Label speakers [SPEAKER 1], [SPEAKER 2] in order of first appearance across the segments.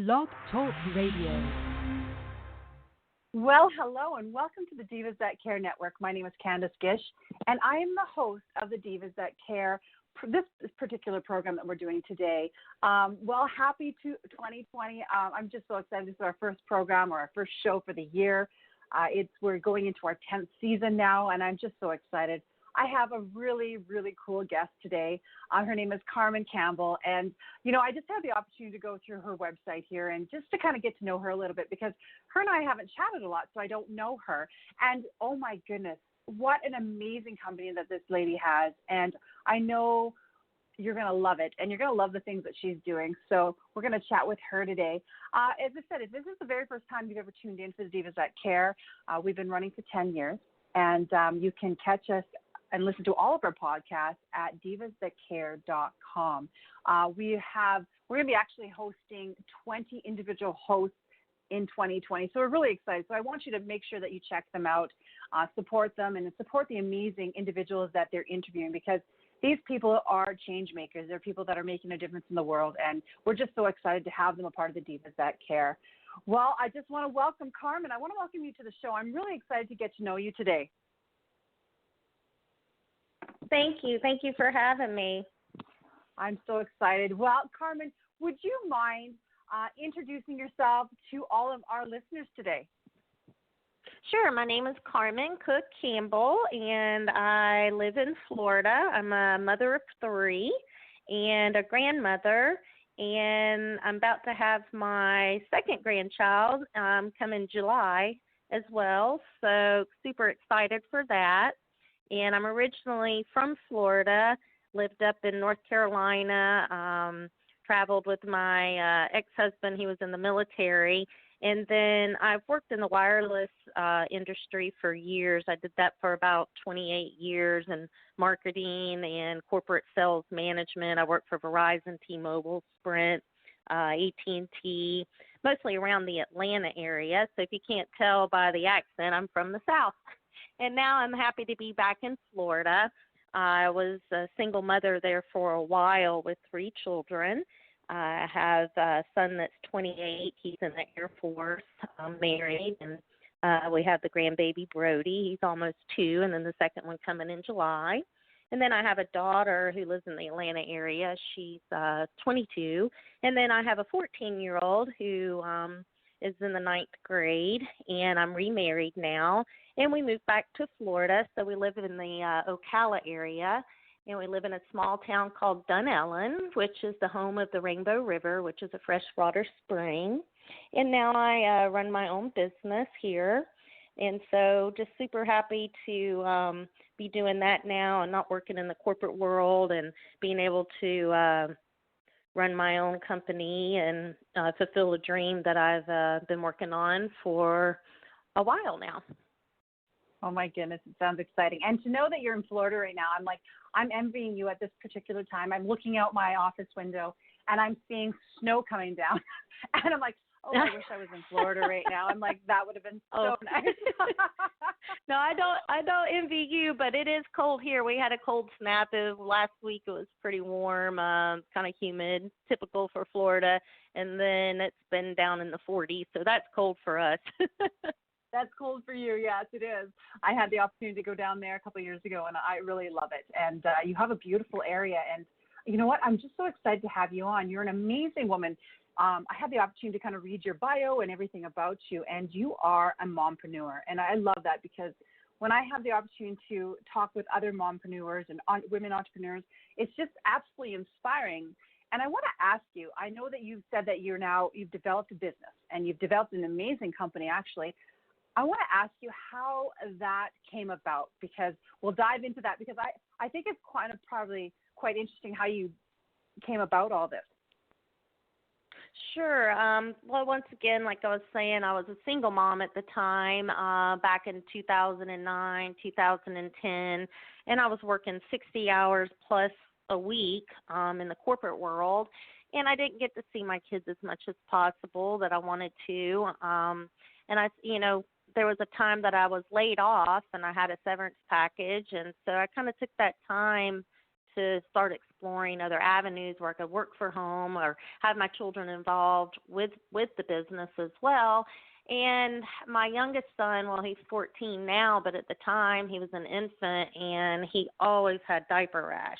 [SPEAKER 1] Blog Talk Radio.
[SPEAKER 2] Well, hello, and welcome to the Divas That Care Network. My name is Candace Gish, and I am the host of the Divas That Care, this particular program that we're doing today. Happy to 2020. I'm just so excited. This is our first program or our first show for the year. We're going into our 10th season now, and I'm just so excited. I have a really, really cool guest today. Her name is Carman Campbell, and, I just had the opportunity to go through her website here and just to kind of get to know her a little bit because her and I haven't chatted a lot, so I don't know her. And, oh, my goodness, what an amazing company that this lady has, and I know you're going to love it, and you're going to love the things that she's doing. So we're going to chat with her today. As I said, if this is the very first time you've ever tuned in for the Divas That Care, we've been running for 10 years, and you can catch us and listen to all of our podcasts at divasthatcare.com. We're going to be actually hosting 20 individual hosts in 2020, so we're really excited. So I want you to make sure that you check them out, support them, and support the amazing individuals that they're interviewing because these people are change makers. They're people that are making a difference in the world, and we're just so excited to have them a part of the Divas That Care. Well, I just want to welcome Carman. I want to welcome you to the show. I'm really excited to get to know you today.
[SPEAKER 3] Thank you. Thank you for having me.
[SPEAKER 2] I'm so excited. Well, Carman, would you mind introducing yourself to all of our listeners today?
[SPEAKER 3] Sure. My name is Carman Cook Campbell, and I live in Florida. I'm a mother of 3 and a grandmother, and I'm about to have my second grandchild come in July as well, so super excited for that. And I'm originally from Florida, lived up in North Carolina, traveled with my ex-husband. He was in the military. And then I've worked in the wireless industry for years. I did that for about 28 years in marketing and corporate sales management. I worked for Verizon, T-Mobile, Sprint, AT&T, mostly around the Atlanta area. So if you can't tell by the accent, I'm from the South. And now I'm happy to be back in Florida. I was a single mother there for a while with 3 children. I have a son that's 28. He's in the Air Force. I'm married, and we have the grandbaby Brody. He's almost 2, and then the second one coming in July. And then I have a daughter who lives in the Atlanta area. She's 22. And then I have a 14-year-old who is in the 9th grade, and I'm remarried now. And we moved back to Florida, so we live in the Ocala area, and we live in a small town called Dunellen, which is the home of the Rainbow River, which is a freshwater spring. And now I run my own business here, and so just super happy to be doing that now and not working in the corporate world and being able to run my own company and fulfill a dream that I've been working on for a while now.
[SPEAKER 2] Oh, my goodness. It sounds exciting. And to know that you're in Florida right now, I'm envying you at this particular time. I'm looking out my office window, and I'm seeing snow coming down. And I'm like, oh, I wish I was in Florida right now. I'm like, that would have been so nice.
[SPEAKER 3] No, I don't envy you, but it is cold here. We had a cold snap. Last week it was pretty warm, kind of humid, typical for Florida. And then it's been down in the 40s, so that's cold for us.
[SPEAKER 2] That's cold for you. Yes, it is. I had the opportunity to go down there a couple of years ago, and I really love it. And you have a beautiful area. And you know what? I'm just so excited to have you on. You're an amazing woman. I had the opportunity to kind of read your bio and everything about you, and you are a mompreneur. And I love that because when I have the opportunity to talk with other mompreneurs and women entrepreneurs, it's just absolutely inspiring. And I want to ask you, I know that you've said that you've developed a business, and you've developed an amazing company, actually. I want to ask you how that came about, because we'll dive into that, because I think it's probably quite interesting how you came about all this.
[SPEAKER 3] Sure. Well, once again, like I was saying, I was a single mom at the time, back in 2009, 2010, and I was working 60 hours plus a week in the corporate world, and I didn't get to see my kids as much as possible that I wanted to. And there was a time that I was laid off and I had a severance package, and so I kind of took that time to start exploring other avenues where I could work for home or have my children involved with the business as well. And my youngest son, well, he's 14 now, but at the time he was an infant, and he always had diaper rash.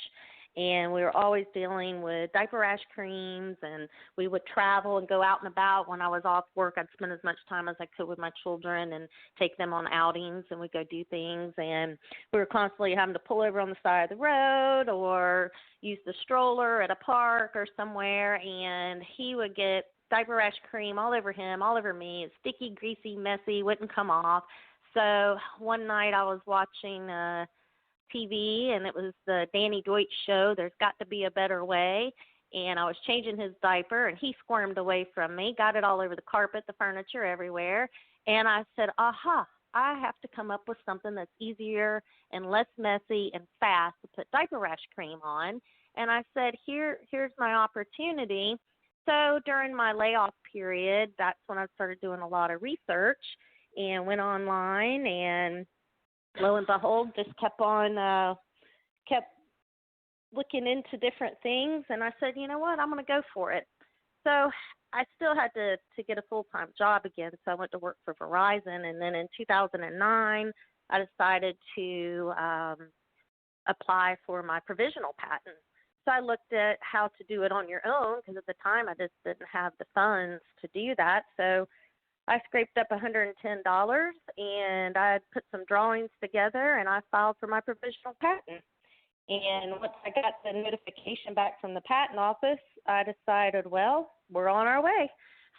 [SPEAKER 3] And we were always dealing with diaper rash creams, and we would travel and go out and about. When I was off work, I'd spend as much time as I could with my children and take them on outings, and we'd go do things. And we were constantly having to pull over on the side of the road or use the stroller at a park or somewhere, and he would get diaper rash cream all over him, all over me. It's sticky, greasy, messy, wouldn't come off. So one night I was watching TV, and it was the Danny Deutsch show, There's Got to Be a Better Way, and I was changing his diaper, and he squirmed away from me, got it all over the carpet, the furniture, everywhere, and I said, aha, I have to come up with something that's easier and less messy and fast to put diaper rash cream on. And I said, here's my opportunity. So during my layoff period, that's when I started doing a lot of research and went online, and lo and behold, just kept looking into different things, and I said, you know what, I'm going to go for it. So I still had to get a full-time job again, so I went to work for Verizon, and then in 2009, I decided to apply for my provisional patent. So I looked at how to do it on your own, because at the time I just didn't have the funds to do that. So I scraped up $110, and I put some drawings together, and I filed for my provisional patent. And once I got the notification back from the patent office, I decided, well, we're on our way.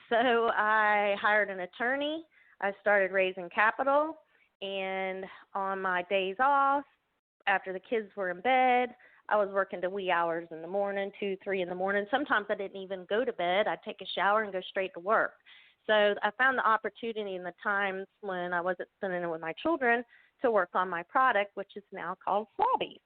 [SPEAKER 3] So I hired an attorney. I started raising capital, and on my days off, after the kids were in bed, I was working to wee hours in the morning, 2, 3 in the morning. Sometimes I didn't even go to bed. I'd take a shower and go straight to work. So I found the opportunity in the times when I wasn't spending it with my children to work on my product, which is now called Slobbies.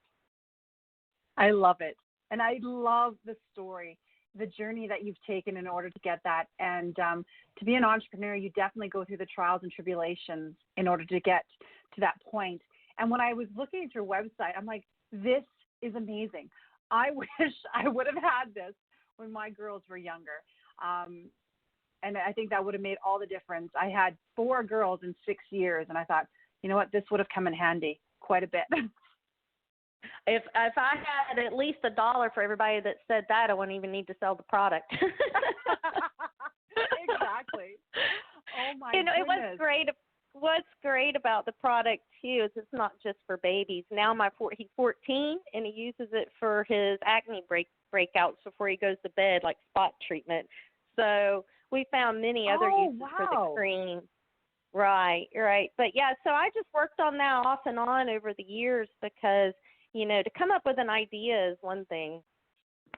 [SPEAKER 2] I love it. And I love the story, the journey that you've taken in order to get that. And to be an entrepreneur, you definitely go through the trials and tribulations in order to get to that point. And when I was looking at your website, I'm like, this is amazing. I wish I would have had this when my girls were younger. And I think that would have made all the difference. I had 4 girls in 6 years, and I thought, you know what, this would have come in handy quite a bit.
[SPEAKER 3] If I had at least $1 for everybody that said that, I wouldn't even need to sell the product.
[SPEAKER 2] Exactly. Oh my
[SPEAKER 3] goodness.
[SPEAKER 2] goodness.
[SPEAKER 3] What's great about the product too is it's not just for babies. Now he's 14, and he uses it for his acne breakouts before he goes to bed, like spot treatment. So we found many other uses for the cream. Right. But yeah, so I just worked on that off and on over the years, because, you know, to come up with an idea is one thing.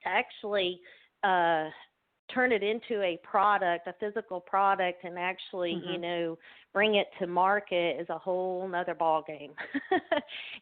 [SPEAKER 3] To actually turn it into a product, a physical product, and actually, you know, bring it to market is a whole nother ball game.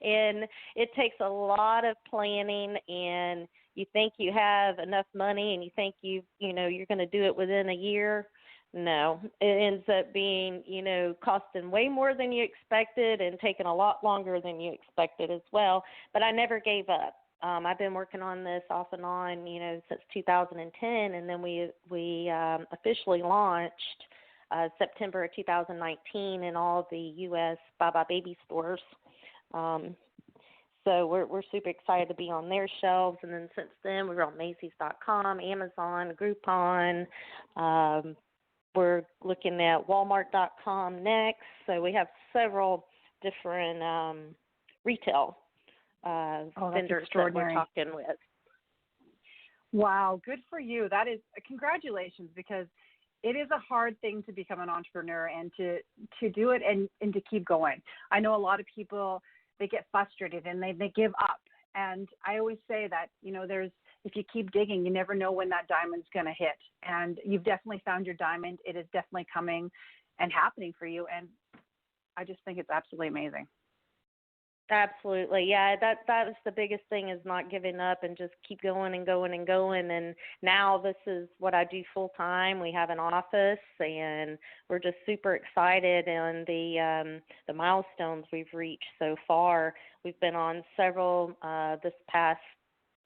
[SPEAKER 3] And it takes a lot of planning, and you think you have enough money, and you think you're going to do it within a year. No, it ends up being, you know, costing way more than you expected and taking a lot longer than you expected as well. But I never gave up. I've been working on this off and on, you know, since 2010, and then we officially launched September of 2019 in all the U.S. Baba Baby stores. So we're super excited to be on their shelves. And then since then, we were on Macy's.com, Amazon, Groupon. We're looking at Walmart.com next. So we have several different retail vendors that we're talking with.
[SPEAKER 2] Wow, good for you. That is congratulations, because it is a hard thing to become an entrepreneur and to do it and to keep going. I know a lot of people, they get frustrated and they give up. And I always say that, you know, if you keep digging, you never know when that diamond's going to hit. And you've definitely found your diamond. It is definitely coming and happening for you. And I just think it's absolutely amazing.
[SPEAKER 3] Absolutely. Yeah, that is the biggest thing, is not giving up and just keep going and going and going. And now this is what I do full time. We have an office, and we're just super excited on the milestones we've reached so far. We've been on several this past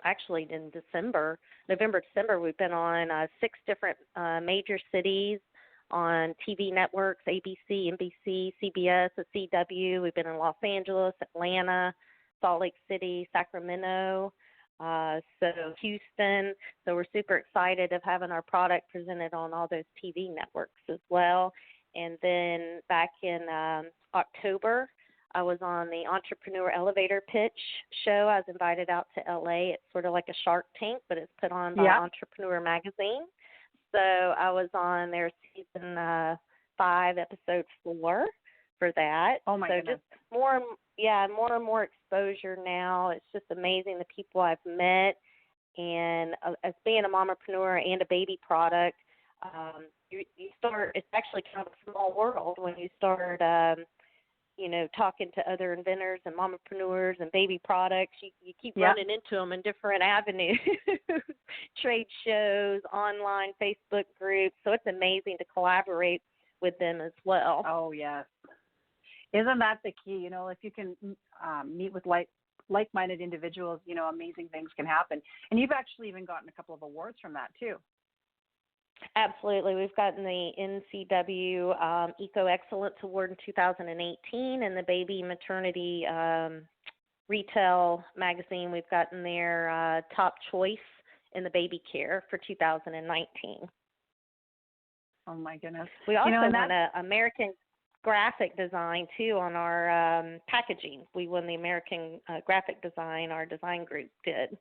[SPEAKER 3] actually in November, December, we've been on 6 different major cities on TV networks, ABC, NBC, CBS, the CW. We've been in Los Angeles, Atlanta, Salt Lake City, Sacramento, so Houston. So we're super excited of having our product presented on all those TV networks as well. And then back in October, I was on the Entrepreneur Elevator Pitch show. I was invited out to LA. It's sort of like a Shark Tank, but it's put on by Entrepreneur Magazine. So I was on their season 5, episode 4 for that.
[SPEAKER 2] Oh my goodness.
[SPEAKER 3] Just more and more exposure now. It's just amazing the people I've met. And as being a mompreneur and a baby product, you start, it's actually kind of a small world when you start talking to other inventors and mompreneurs and baby products. You keep running into them in different avenues, trade shows, online Facebook groups. So it's amazing to collaborate with them as well.
[SPEAKER 2] Oh, yes. Isn't that the key? If you can meet with like-minded individuals, amazing things can happen. And you've actually even gotten a couple of awards from that too.
[SPEAKER 3] Absolutely. We've gotten the NCW Eco Excellence Award in 2018, and the Baby Maternity Retail Magazine, we've gotten their top choice in the baby care for 2019.
[SPEAKER 2] Oh, my goodness.
[SPEAKER 3] We also won an American graphic design, too, on our packaging. We won the American graphic design, our design group did.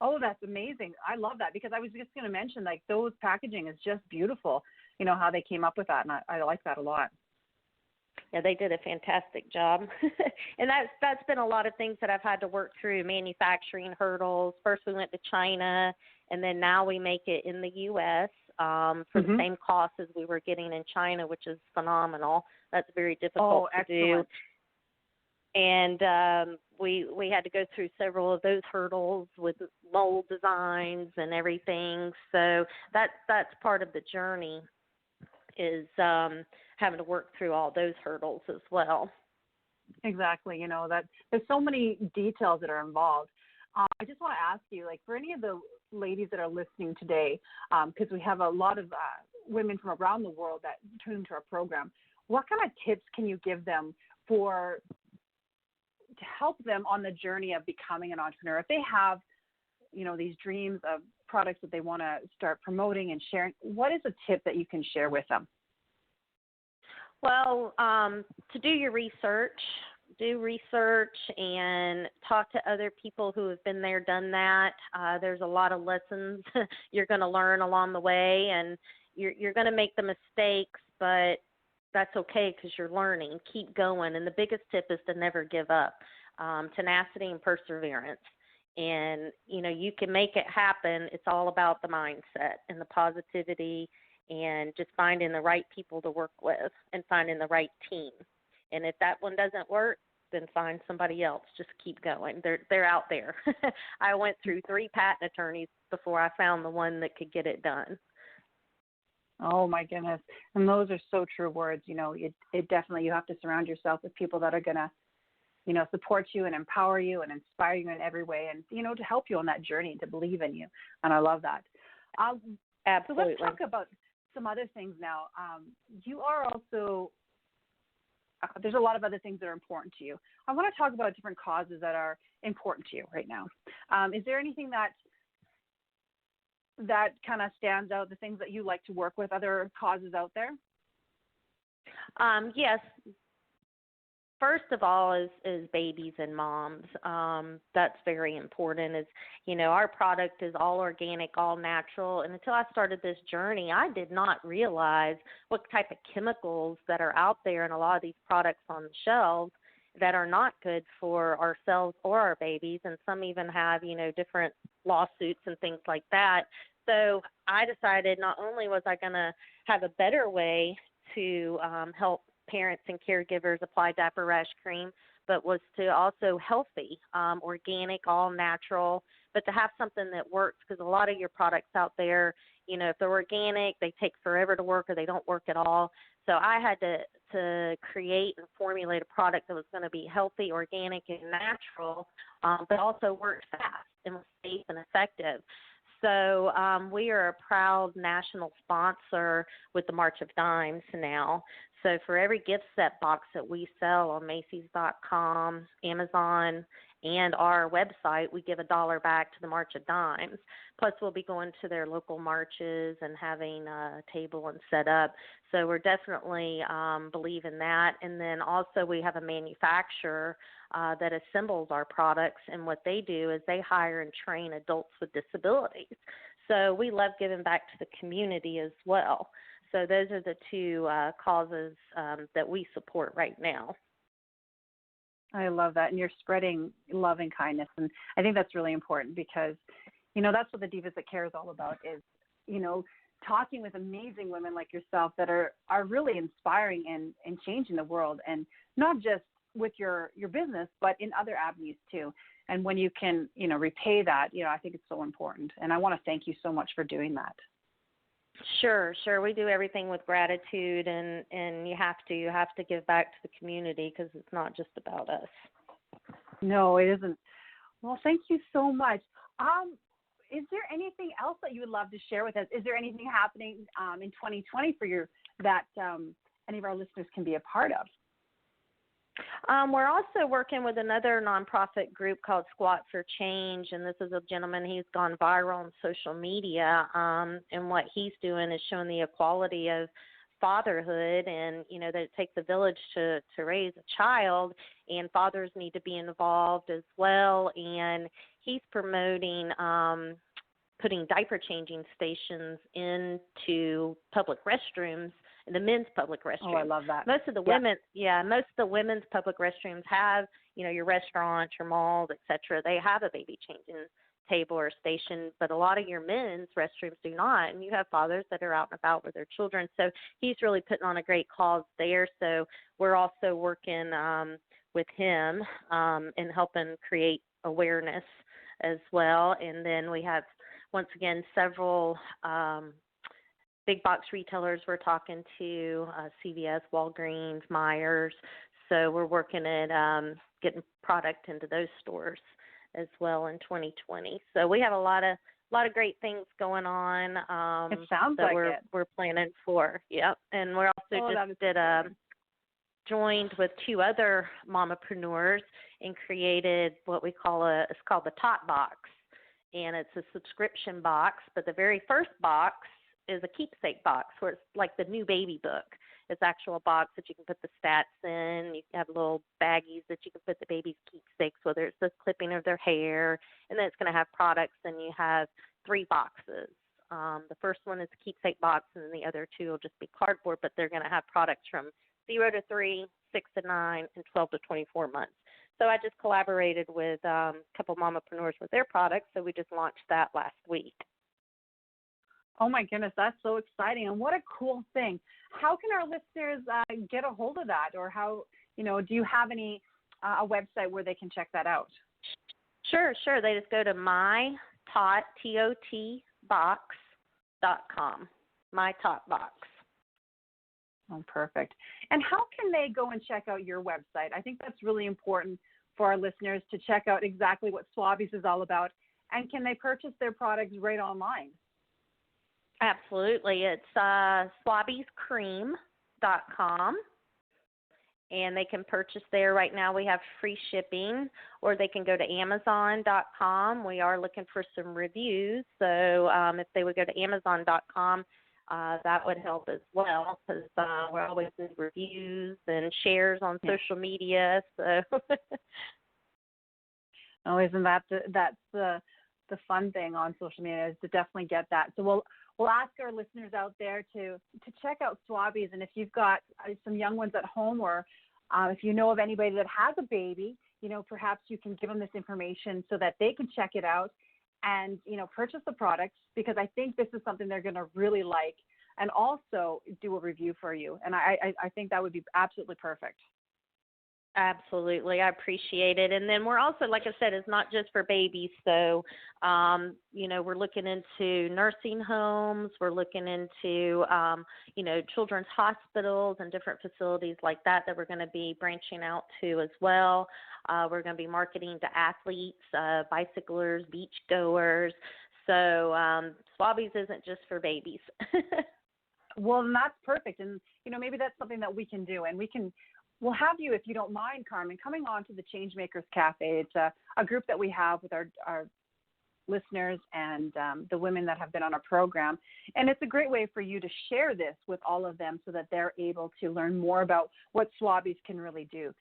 [SPEAKER 2] Oh, that's amazing. I love that, because I was just going to mention, those packaging is just beautiful, how they came up with that, and I like that a lot.
[SPEAKER 3] Yeah, they did a fantastic job. And that's been a lot of things that I've had to work through, manufacturing hurdles. First we went to China, and then now we make it in the U.S. For the same cost as we were getting in China, which is phenomenal. That's very difficult to do. And we had to go through several of those hurdles with mold designs and everything. So that's part of the journey, is having to work through all those hurdles as well.
[SPEAKER 2] Exactly. That there's so many details that are involved. I just want to ask you, for any of the ladies that are listening today, because we have a lot of women from around the world that tune into our program, what kind of tips can you give them to help them on the journey of becoming an entrepreneur? If they have, these dreams of products that they want to start promoting and sharing, what is a tip that you can share with them?
[SPEAKER 3] Well, to do your research, and talk to other people who have been there, done that. There's a lot of lessons you're going to learn along the way, and you're going to make the mistakes, but that's okay, because you're learning. Keep going. And the biggest tip is to never give up. Tenacity and perseverance. And, you can make it happen. It's all about the mindset and the positivity, and just finding the right people to work with and finding the right team. And if that one doesn't work, then find somebody else. Just keep going. They're out there. I went through 3 patent attorneys before I found the one that could get it done.
[SPEAKER 2] Oh, my goodness. And those are so true words. It definitely, you have to surround yourself with people that are going to, support you and empower you and inspire you in every way, and, to help you on that journey, to believe in you. And I love that.
[SPEAKER 3] Absolutely.
[SPEAKER 2] So let's talk about some other things now. You are also, there's a lot of other things that are important to you. I want to talk about different causes that are important to you right now. Is there anything that kind of stands out, the things that you like to work with, other causes out there?
[SPEAKER 3] Yes. First of all is babies and moms. That's very important. Our product is all organic, all natural. And until I started this journey, I did not realize what type of chemicals that are out there in a lot of these products on the shelves that are not good for ourselves or our babies. And some even have, different lawsuits and things like that. So I decided not only was I going to have a better way to help parents and caregivers apply Diaper Rash cream, but was to also healthy, organic, all natural, but to have something that works, because a lot of your products out there, if they're organic, they take forever to work or they don't work at all. So I had to create and formulate a product that was going to be healthy, organic, and natural, but also work fast. and was safe and effective. So we are a proud national sponsor with the March of Dimes now. So for every gift set box that we sell on Macy's.com, Amazon, and our website, we give $1 back to the March of Dimes. Plus, we'll be going to their local marches and having a table and set up. So we're definitely believe in that. And then also we have a manufacturer that assembles our products, and what they do is they hire and train adults with disabilities. So we love giving back to the community as well. So those are the two causes that we support right now.
[SPEAKER 2] I love that. And you're spreading love and kindness. And I think that's really important because, you know, that's what the Divas That Care is all about is, you know, talking with amazing women like yourself that are really inspiring and changing the world. And not just with your business, but in other avenues too. And when you can, you know, repay that, you know, I think it's so important. And I want to thank you so much for doing that.
[SPEAKER 3] Sure. We do everything with gratitude, and you have to give back to the community because it's not just about us.
[SPEAKER 2] No, it isn't. Well, thank you so much. Is there anything else that you would love to share with us? Is there anything happening in 2020 for you that any of our listeners can be a part of?
[SPEAKER 3] We're also working with another nonprofit group called Squat for Change, and this is a gentleman. He's gone viral on social media, and what he's doing is showing the equality of fatherhood, and you know that it takes a village to raise a child, and fathers need to be involved as well. And he's promoting putting diaper changing stations into public restrooms, the men's public restrooms.
[SPEAKER 2] Oh, I love that.
[SPEAKER 3] Most of the women, most of the women's public restrooms have, you know, your restaurants, your malls, etc. They have a baby changing table or station, but a lot of your men's restrooms do not. And you have fathers that are out and about with their children. So he's really putting on a great cause there. So we're also working with him and helping create awareness as well. And then we have, once again, several big box retailers we're talking to, CVS, Walgreens, Myers. So we're working at getting product into those stores as well in 2020. So we have a lot of great things going on.
[SPEAKER 2] It sounds
[SPEAKER 3] that
[SPEAKER 2] like
[SPEAKER 3] we're planning for. Yep. And we're also joined with two other Momtrepreneurs and created what we call it's called the Tot Box. And it's a subscription box, but the very first box is a keepsake box where it's like the new baby book. It's actual box that you can put the stats in. You have little baggies that you can put the baby's keepsakes, whether it's the clipping of their hair, and then it's going to have products, and you have 3 boxes. The first one is a keepsake box, and then the other 2 will just be cardboard, but they're going to have products from 0 to 3, 6 to 9, and 12 to 24 months. So I just collaborated with a couple Momtrepreneurs with their products, so we just launched that last week.
[SPEAKER 2] Oh, my goodness, that's so exciting. And what a cool thing. How can our listeners get a hold of that? Or how, you know, do you have any a website where they can check that out?
[SPEAKER 3] Sure. They just go to mytot, TOTbox.com, mytotbox.
[SPEAKER 2] Oh, perfect. And how can they go and check out your website? I think that's really important for our listeners to check out exactly what Swabbies is all about. And can they purchase their products right online?
[SPEAKER 3] Absolutely. It's swabbiescream.com, and they can purchase there. Right now we have free shipping, or they can go to amazon.com. We are looking for some reviews, so if they would go to amazon.com, that would help as well, because we always need reviews and shares on social media. So,
[SPEAKER 2] oh, isn't that's the fun thing on social media, is to definitely get that. So we'll ask our listeners out there to check out Swabbies, and if you've got some young ones at home, or if you know of anybody that has a baby, you know, perhaps you can give them this information so that they can check it out and, you know, purchase the products, because I think this is something they're going to really like, and also do a review for you. And I think that would be absolutely perfect.
[SPEAKER 3] Absolutely. I appreciate it. And then we're also, like I said, it's not just for babies. So, we're looking into nursing homes. We're looking into, children's hospitals and different facilities like that we're going to be branching out to as well. We're going to be marketing to athletes, bicyclers, beach goers. So Swabbies isn't just for babies.
[SPEAKER 2] Well, and that's perfect. And, maybe that's something that we can do. And we'll have you, if you don't mind, Carman, coming on to the Changemakers Cafe. It's a group that we have with our listeners and the women that have been on our program. And it's a great way for you to share this with all of them so that they're able to learn more about what Swabbies can really do.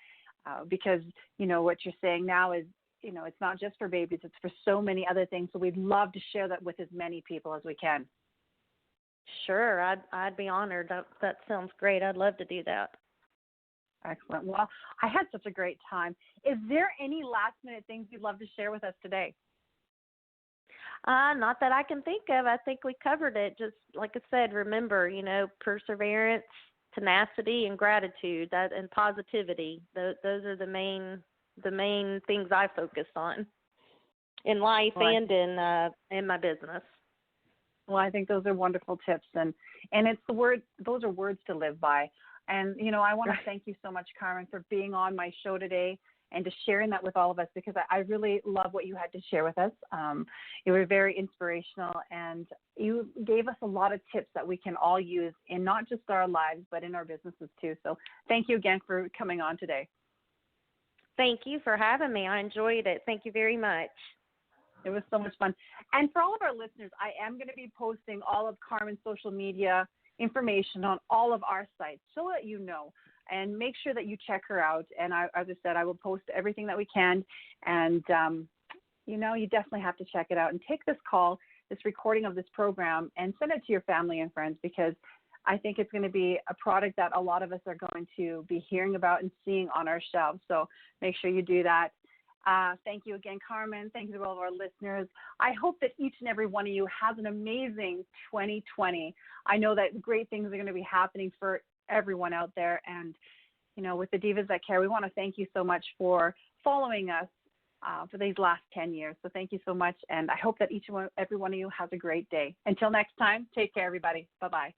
[SPEAKER 2] Because, what you're saying now is, it's not just for babies, it's for so many other things. So we'd love to share that with as many people as we can.
[SPEAKER 3] Sure. I'd be honored. That sounds great. I'd love to do that.
[SPEAKER 2] Excellent. Well, I had such a great time. Is there any last-minute things you'd love to share with us today?
[SPEAKER 3] Not that I can think of. I think we covered it. Just like I said, remember, perseverance, tenacity, and gratitude, and positivity. Those are the main things I focus on in life and in my business.
[SPEAKER 2] Well, I think those are wonderful tips, and it's those are words to live by. And, I want to thank you so much, Carman, for being on my show today and just sharing that with all of us, because I really love what you had to share with us. You were very inspirational, and you gave us a lot of tips that we can all use in not just our lives, but in our businesses too. So thank you again for coming on today.
[SPEAKER 3] Thank you for having me. I enjoyed it. Thank you very much.
[SPEAKER 2] It was so much fun. And for all of our listeners, I am going to be posting all of Carman's social media information on all of our sites so that you know, and make sure that you check her out. And as I said, I will post everything that we can. And, you definitely have to check it out and take this call, this recording of this program, and send it to your family and friends, because I think it's going to be a product that a lot of us are going to be hearing about and seeing on our shelves. So make sure you do that. Thank you again, Carman. Thank you to all of our listeners. I hope that each and every one of you has an amazing 2020. I know that great things are going to be happening for everyone out there. And, with the Divas That Care, we want to thank you so much for following us for these last 10 years. So thank you so much. And I hope that every one of you has a great day. Until next time, take care, everybody. Bye-bye.